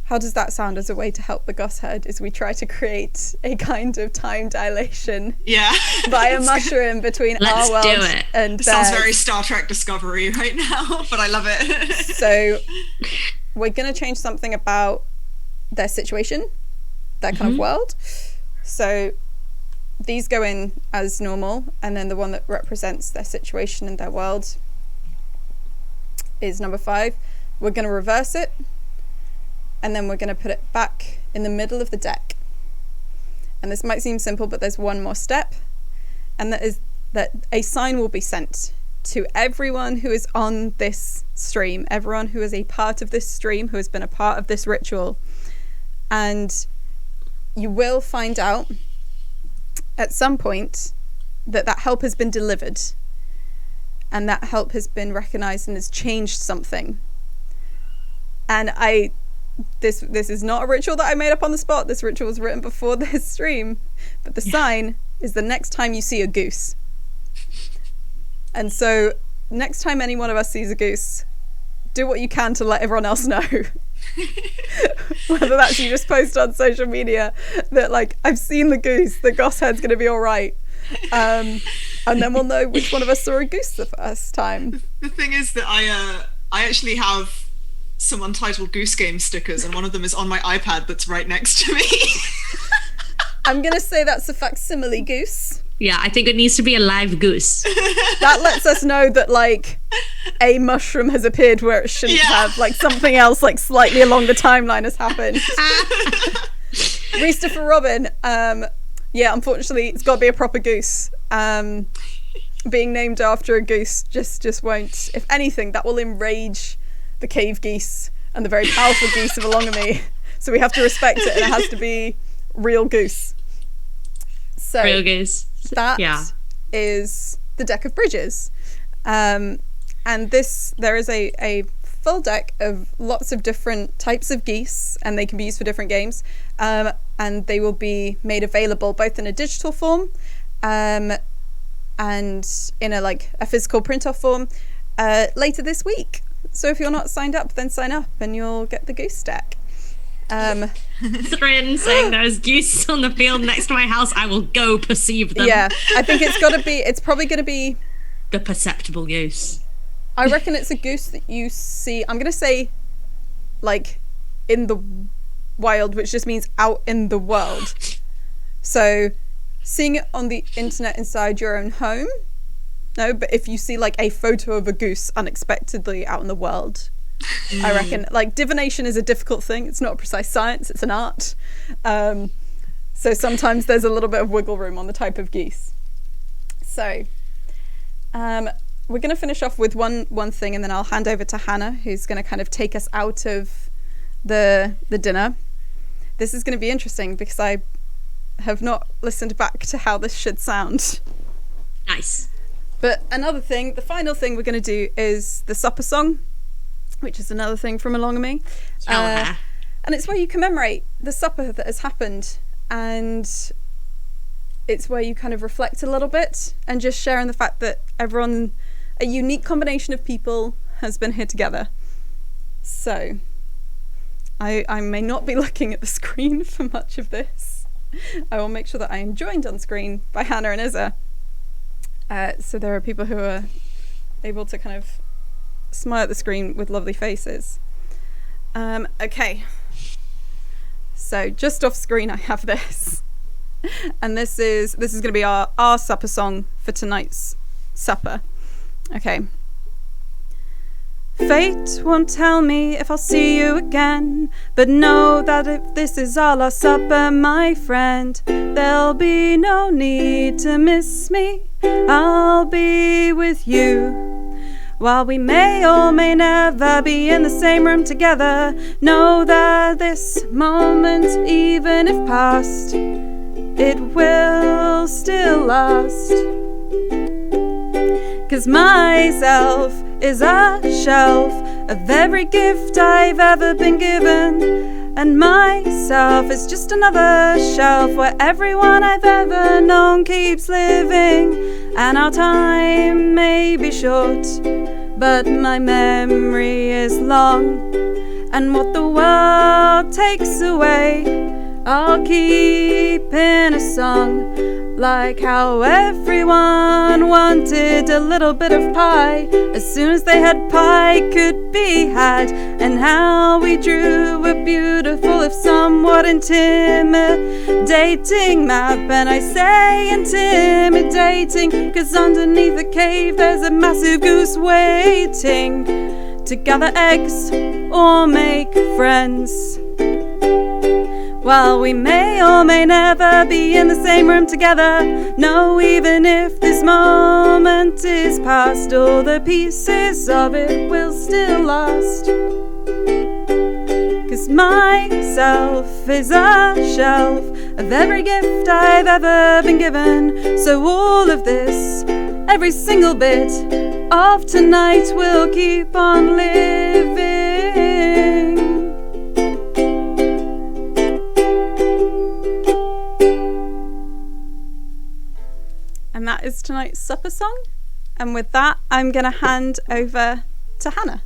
A: How does that sound as a way to help the gosherd? Is we try to create a kind of time dilation by a mushroom between our world and theirs.
C: Sounds very Star Trek Discovery right now, but I love it.
A: So we're going to change something about their situation, their kind of world. So these go in as normal, and then the one that represents their situation and their world is number 5. We're going to reverse it, and then we're going to put it back in the middle of the deck. And this might seem simple, but there's one more step, and that is that a sign will be sent to everyone who is on this stream, everyone who is a part of this stream, who has been a part of this ritual. And you will find out at some point that help has been delivered, and that help has been recognized and has changed something. And this is not a ritual that I made up on the spot. This ritual was written before this stream, but the sign is the next time you see a goose. And so next time any one of us sees a goose, do what you can to let everyone else know. Whether that's you just post on social media that, like, I've seen the goose, the gosherd's gonna be all right, and then we'll know which one of us saw a goose the first time.
C: The thing is that I actually have some Untitled Goose Game stickers, and one of them is on my iPad that's right next to me.
A: I'm gonna say that's a facsimile goose.
B: Yeah, I think it needs to be a live goose.
A: That lets us know that, like, a mushroom has appeared where it shouldn't have. Like, something else, like, slightly along the timeline has happened. Reester for Robin. Unfortunately, it's got to be a proper goose. Being named after a goose just won't. If anything, that will enrage the cave-geese and the very powerful geese of Alongame. So we have to respect it, and it has to be real goose. So
B: real goose.
A: That is the deck of bridges. And there is a full deck of lots of different types of geese, and they can be used for different games. And they will be made available both in a digital form and in a physical print-off form later this week. So if you're not signed up, then sign up and you'll get the goose deck.
B: Thryn saying there's geese on the field next to my house. I will go perceive them.
A: Yeah, I think it's probably going to be
B: the perceptible goose.
A: I reckon it's a goose that you see, I'm going to say, like, in the wild, which just means out in the world. So, seeing it on the internet inside your own home, no, but if you see, like, a photo of a goose unexpectedly out in the world, I reckon, like, divination is a difficult thing. It's not a precise science, it's an art. So sometimes there's a little bit of wiggle room on the type of geese. So, we're going to finish off with one thing, and then I'll hand over to Hannah, who's going to kind of take us out of the dinner. This is going to be interesting because I have not listened back to how this should sound.
B: Nice.
A: But another thing, the final thing we're going to do is the supper song, which is another thing from Alongame. And it's where you commemorate the supper that has happened, and it's where you kind of reflect a little bit and just sharing the fact that everyone, a unique combination of people, has been here together. So I may not be looking at the screen for much of this. I will make sure that I am joined on screen by Hannah and Izza. So there are people who are able to kind of smile at the screen with lovely faces. Okay. So just off screen I have this. And this is going to be our supper song for tonight's supper. Okay. Fate won't tell me if I'll see you again, but know that if this is all our supper, my friend, there'll be no need to miss me. I'll be with you. While we may or may never be in the same room together, know that this moment, even if past, it will still last. 'Cause myself is a shelf of every gift I've ever been given, and myself is just another shelf where everyone I've ever known keeps living. And our time may be short, but my memory is long, and what the world takes away, I'll keep in a song. Like how everyone wanted a little bit of pie as soon as they had pie could be had, and how we drew a beautiful, if somewhat intimidating map. And I say intimidating 'cause underneath the cave there's a massive goose waiting to gather eggs or make friends. While we may or may never be in the same room together, no, even if this moment is past, all the pieces of it will still last. 'Cause myself is a shelf of every gift I've ever been given. So all of this, every single bit of tonight, will keep on living. And that is tonight's supper song. And with that, I'm going to hand over to Hannah.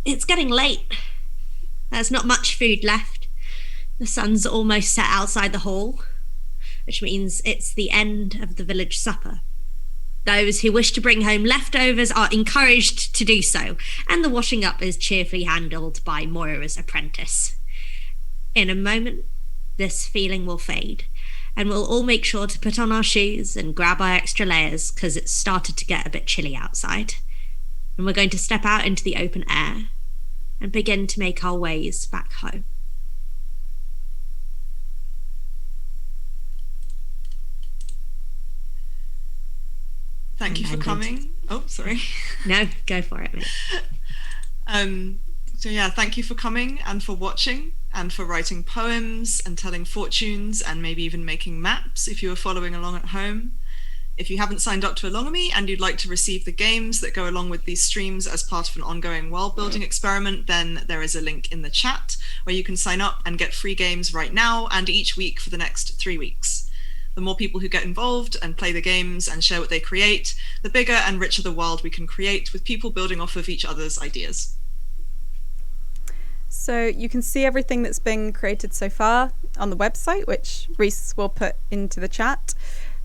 B: It's getting late. There's not much food left. The sun's almost set outside the hall, which means it's the end of the village supper. Those who wish to bring home leftovers are encouraged to do so, and the washing up is cheerfully handled by Moira's apprentice. In a moment, this feeling will fade, and we'll all make sure to put on our shoes and grab our extra layers because it's started to get a bit chilly outside. And we're going to step out into the open air and begin to make our ways back home.
C: Thank you for coming. Oh, sorry.
B: No, go for it, mate.
C: So yeah, thank you for coming and for watching and for writing poems and telling fortunes and maybe even making maps if you are following along at home. If you haven't signed up to Alongame and you'd like to receive the games that go along with these streams as part of an ongoing world building experiment, then there is a link in the chat where you can sign up and get free games right now and each week for the next 3 weeks. The more people who get involved and play the games and share what they create, the bigger and richer the world we can create with people building off of each other's ideas.
A: So you can see everything that's been created so far on the website, which Reese will put into the chat.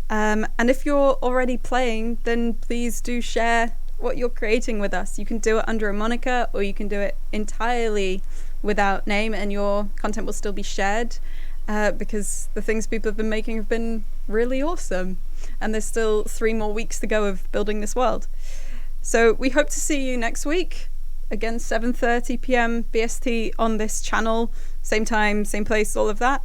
A: And if you're already playing, then please do share what you're creating with us. You can do it under a moniker, or you can do it entirely without name, and your content will still be shared, because the things people have been making have been really awesome, and there's still 3 more weeks to go of building this world. So we hope to see you next week, again 7:30 p.m. BST on this channel, same time, same place, all of that,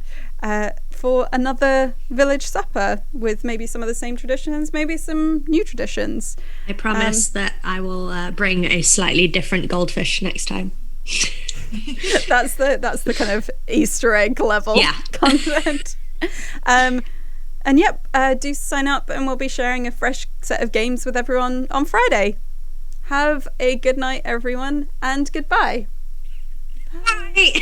A: for another village supper with maybe some of the same traditions, maybe some new traditions.
B: I promise that I will bring a slightly different goldfish next time.
A: That's the kind of Easter egg level content. And yep, do sign up, and we'll be sharing a fresh set of games with everyone on Friday. Have a good night, everyone, and goodbye.
B: Bye.